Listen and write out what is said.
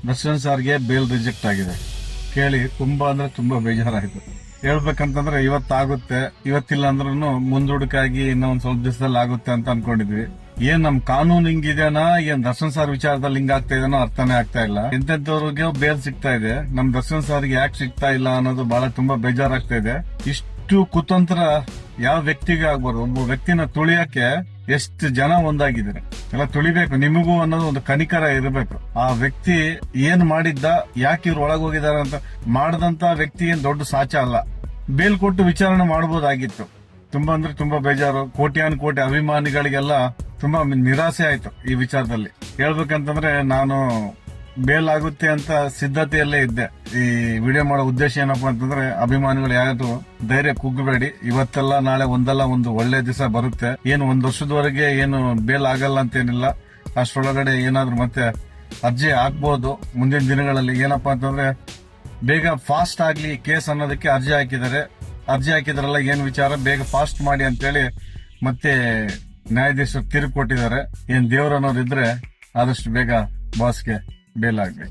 Darshan ಸಾರ್ಗೆ bail reject ಆಗಿದೆ ಕೇಳಿ ತುಂಬಾ ಅಂದ್ರೆ ತುಂಬಾ ಬೇಜಾರಾಯ್ತು. ಹೇಳ್ಬೇಕಂತಂದ್ರೆ ಇವತ್ತಾಗುತ್ತೆ, ಇವತ್ತಿಲ್ಲ ಅಂದ್ರೂ ಮುಂದೂಡಕಾಗಿ ಇನ್ನೊಂದ್ ಸ್ವಲ್ಪ ದಿವಸದಲ್ಲಿ ಆಗುತ್ತೆ ಅಂತ ಅನ್ಕೊಂಡಿದ್ವಿ. ಏನ್ ನಮ್ ಕಾನೂನು ಹಿಂಗಿದೇನಾ, ಏನ್ ದರ್ಶನ್ ಸಾರ್ ವಿಚಾರದಲ್ಲಿ ಹಿಂಗ ಆಗ್ತಾ ಇದೆನೋ ಅರ್ಥನೇ ಆಗ್ತಾ ಇಲ್ಲ. ಎಂತೆಂತವ್ರಿಗೆ ಬೇಲ್ ಸಿಗ್ತಾ ಇದೆ, ನಮ್ ದರ್ಶನ್ ಸಾರ್ಗೆ ಯಾಕೆ ಸಿಗ್ತಾ ಇಲ್ಲ ಅನ್ನೋದು ಬಹಳ ತುಂಬಾ ಬೇಜಾರಾಗ್ತಾ ಇದೆ. ಇಷ್ಟು ಕುತಂತ್ರ ಯಾವ ವ್ಯಕ್ತಿಗೆ ಆಗ್ಬಾರ್ದು. ಒಬ್ಬ ವ್ಯಕ್ತಿನ ತುಳಿಯಕ್ಕೆ ಎಷ್ಟು ಜನ ಒಂದಾಗಿದ್ದಾರೆ, ಎಲ್ಲ ತುಳಿಬೇಕು. ನಿಮಗೂ ಅನ್ನೋದು ಒಂದು ಕನಿಕರ ಇರಬೇಕು. ಆ ವ್ಯಕ್ತಿ ಏನ್ ಮಾಡಿದ್ದ, ಯಾಕೆ ಇವ್ರು ಒಳಗ್ ಹೋಗಿದಾರ ಅಂತ ಮಾಡದಂತ ವ್ಯಕ್ತಿ ಏನ್ ದೊಡ್ಡ ಸಾಚ ಅಲ್ಲ. ಬೇಲ್ ಕೊಟ್ಟು ವಿಚಾರಣೆ ಮಾಡಬಹುದಾಗಿತ್ತು. ತುಂಬಾ ಅಂದ್ರೆ ತುಂಬಾ ಬೇಜಾರು. ಕೋಟ್ಯಾನು ಕೋಟಿ ಅಭಿಮಾನಿಗಳಿಗೆಲ್ಲ ತುಂಬಾ ನಿರಾಸೆ ಆಯ್ತು ಈ ವಿಚಾರದಲ್ಲಿ. ಹೇಳ್ಬೇಕಂತಂದ್ರೆ ನಾನು ಬೇಲ್ ಆಗುತ್ತೆ ಅಂತ ಸಿದ್ಧತೆಯಲ್ಲೇ ಇದ್ದೆ. ಈ ವಿಡಿಯೋ ಮಾಡೋ ಉದ್ದೇಶ ಏನಪ್ಪಾ ಅಂತಂದ್ರೆ, ಅಭಿಮಾನಿಗಳು ಯಾರು ಧೈರ್ಯ ಕುಗ್ಗಬೇಡಿ. ಇವತ್ತೆಲ್ಲ ನಾಳೆ ಒಂದಲ್ಲ ಒಂದು ಒಳ್ಳೆ ದಿವಸ ಬರುತ್ತೆ. ಏನು ಒಂದ್ ವರ್ಷದವರೆಗೆ ಏನು ಬೇಲ್ ಆಗಲ್ಲ ಅಂತೇನಿಲ್ಲ. ಅಷ್ಟರೊಳಗಡೆ ಏನಾದ್ರು ಮತ್ತೆ ಅರ್ಜಿ ಹಾಕ್ಬಹುದು ಮುಂದಿನ ದಿನಗಳಲ್ಲಿ. ಏನಪ್ಪಾ ಅಂತಂದ್ರೆ ಬೇಗ ಫಾಸ್ಟ್ ಆಗ್ಲಿ ಕೇಸ್ ಅನ್ನೋದಕ್ಕೆ ಅರ್ಜಿ ಹಾಕಿದ್ದಾರೆ. ಅರ್ಜಿ ಹಾಕಿದ್ರಲ್ಲ ಏನ್ ವಿಚಾರ, ಬೇಗ ಫಾಸ್ಟ್ ಮಾಡಿ ಅಂತೇಳಿ ಮತ್ತೆ ನ್ಯಾಯಾಧೀಶರು ತೀರ್ಪು ಕೊಟ್ಟಿದ್ದಾರೆ. ಏನ್ ದೇವ್ರ ಅನ್ನೋದಿದ್ರೆ ಆದಷ್ಟು ಬೇಗ ಬಾಸ್ಗೆ ಬೇಲ್ ಆಗ್ಬೇಕು.